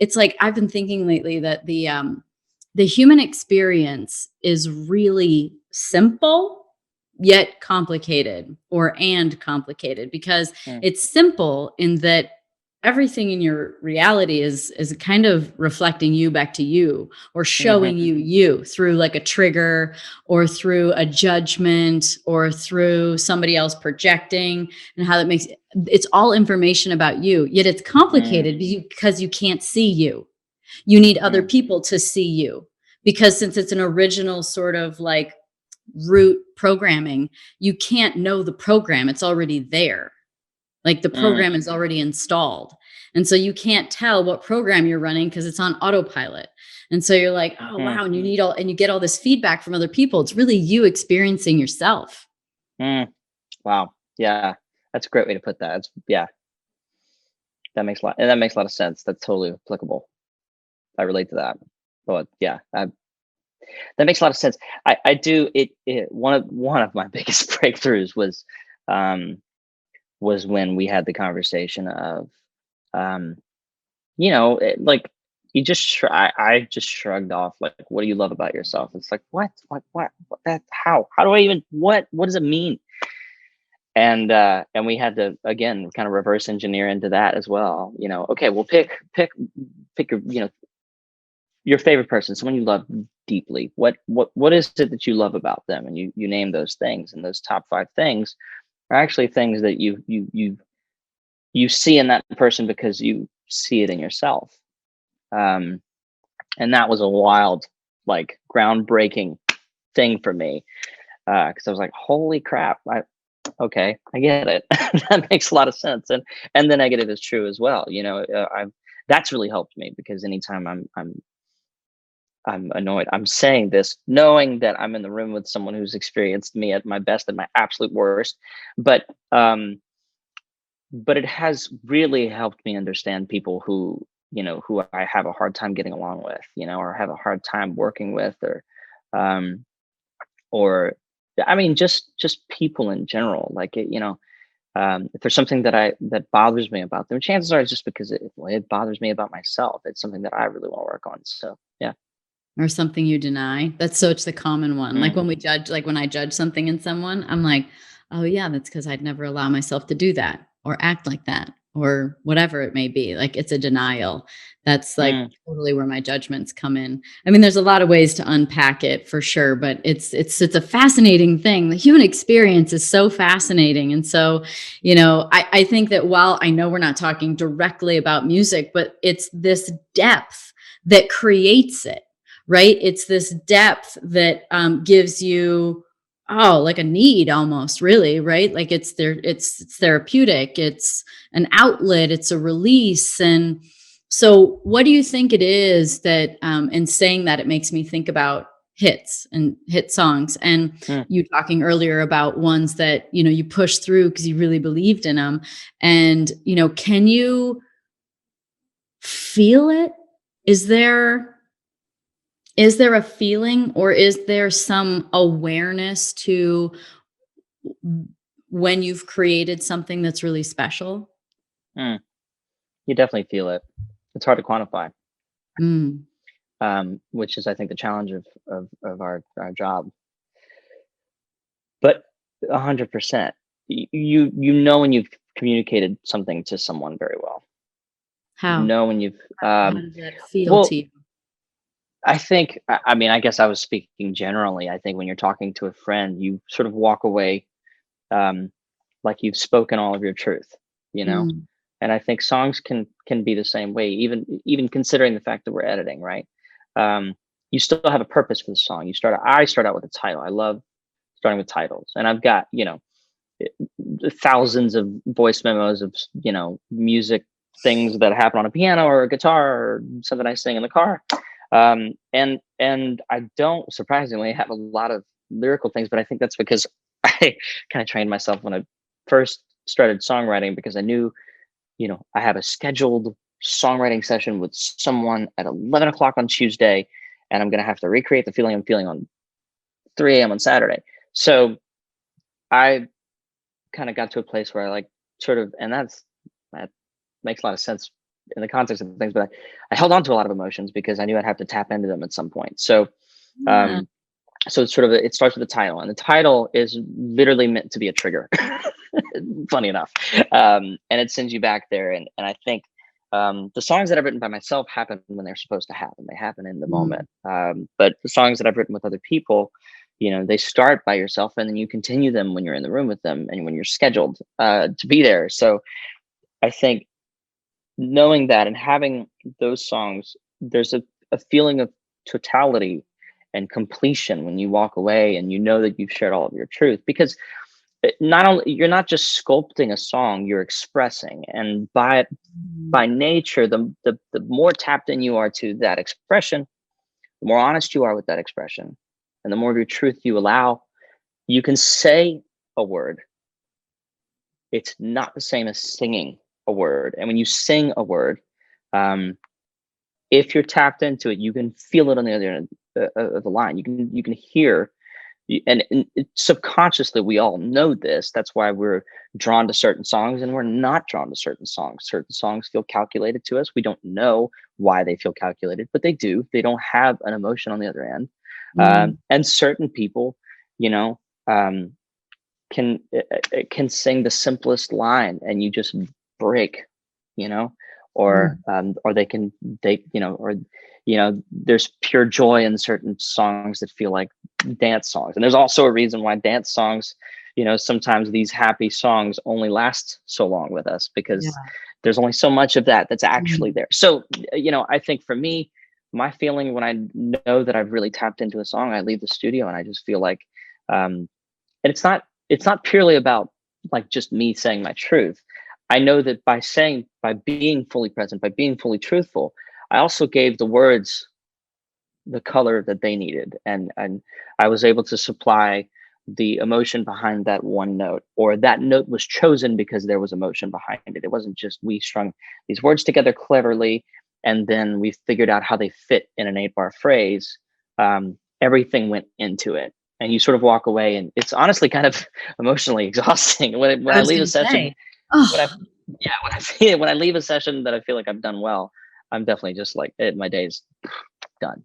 it's like, I've been thinking lately that the human experience is really simple yet complicated, and complicated, because Mm, it's simple in that everything in your reality is kind of reflecting you back to you, or mhm, showing you through like a trigger, or through a judgment, or through somebody else projecting, and how that makes it's all information about you. Yet it's mm, complicated because you can't see you. You need other mm, people to see you, because since it's an original sort of like root programming, you can't know the program. It's already there. Like the mm, program is already installed. And so you can't tell what program you're running because it's on autopilot. And so you're like, oh mm, wow, and you get all this feedback from other people. It's really you experiencing yourself. mm. Wow. Yeah. That's a great way to put that. It's, yeah, that makes a lot of sense. That's totally applicable. I relate to that. But yeah, that makes a lot of sense. I do one of my biggest breakthroughs um was when we had the conversation of um like I just shrugged off, like, what do you love about yourself? It's like, what that how do I even what does it mean? And we had to again kind of reverse engineer into that as well. Okay, well, pick your favorite person, someone you love deeply. What is it that you love about them? And you name those things, and those top 5 things are actually things that you see in that person because you see it in yourself. um and that was a wild, like, groundbreaking thing for me, because I was like, holy crap, okay, I get it. That makes a lot of sense. And the negative is true as well. I've That's really helped me, because anytime I'm annoyed, I'm saying this knowing that I'm in the room with someone who's experienced me at my best and my absolute worst. But but it has really helped me understand people who I have a hard time getting along with, or have a hard time working with, um or I mean, just people in general. Like, if there's something that bothers me about them, chances are it's just because it bothers me about myself. It's something that I really want to work on. So yeah. Or something you deny. That's such the common one. Mm, Like when I judge something in someone, I'm like, "Oh yeah, that's because 'cause I'd never allow myself to do that or act like that," or whatever it may be. Like, it's a denial. That's, like, mm, totally where my judgments come in. I mean, there's a lot of ways to unpack it for sure, but it's a fascinating thing. The human experience is so fascinating, and so, I think that while I know we're not talking directly about music, but it's this depth that creates it, right? It's this depth that gives you, like a need almost, really, right? Like it's therapeutic, it's an outlet, it's a release. And so, what do you think it is that, in saying that, it makes me think about hits and hit songs, and mm. you talking earlier about ones that you push through because you really believed in them, and can you feel it? Is there is there a feeling, or is there some awareness to when you've created something that's really special? Mm. You definitely feel it. It's hard to quantify, Mm. which is, I think, the challenge of our job. But 100%, when you've communicated something to someone very well. You How? know when you've How does that feel well, to you? I think, I mean, I guess I was speaking generally. I think when you're talking to a friend, you sort of walk away, um, like you've spoken all of your truth, you know. Mm. And I think songs can be the same way, even considering the fact that we're editing, right? You still have a purpose for the song. I start out with a title. I love starting with titles, and I've got, thousands of voice memos of music things that happen on a piano or a guitar or something I sing in the car. And I don't surprisingly have a lot of lyrical things, but I think that's because I kind of trained myself when I first started songwriting, because I knew, I have a scheduled songwriting session with someone at 11 o'clock on Tuesday, and I'm going to have to recreate the feeling I'm feeling on 3 a.m. on Saturday. So I kind of got to a place where I, like, sort of, and that makes a lot of sense in the context of things, but I held on to a lot of emotions because I knew I'd have to tap into them at some point. So, Yeah. so it's sort of it starts with the title, and the title is literally meant to be a trigger. Funny enough, and it sends you back there. And I think the songs that I've written by myself happen when they're supposed to happen. They happen in the moment. But the songs that I've written with other people, they start by yourself, and then you continue them when you're in the room with them and when you're scheduled to be there. So I think knowing that and having those songs, there's a feeling of totality and completion when you walk away and you know that you've shared all of your truth, because not only you're not just sculpting a song, you're expressing. And by nature, the more tapped in you are to that expression, the more honest you are with that expression, and the more of your truth you allow. You can say a word, it's not the same as singing a word. And when you sing a word, if you're tapped into it, you can feel it on the other end of the line. You can hear, and subconsciously we all know this. That's why we're drawn to certain songs and we're not drawn to certain songs. Certain songs feel calculated to us. We don't know why they feel calculated, but they do. They don't have an emotion on the other end. And certain people, can sing the simplest line and you just break, or there's pure joy in certain songs that feel like dance songs. And there's also a reason why dance songs, sometimes these happy songs only last so long with us, because there's only so much of that that's actually there. So, I think for me, my feeling when I know that I've really tapped into a song, I leave the studio and I just feel like, and it's not purely about like just me saying my truth. I know that by being fully present, by being fully truthful, I also gave the words the color that they needed. And I was able to supply the emotion behind that one note, or that note was chosen because there was emotion behind it. It wasn't just we strung these words together cleverly and then we figured out how they fit in an 8-bar phrase. Everything went into it. And you sort of walk away, and it's honestly kind of emotionally exhausting when I leave a session. When I leave a session that I feel like I've done well, I'm definitely just like, my day's done.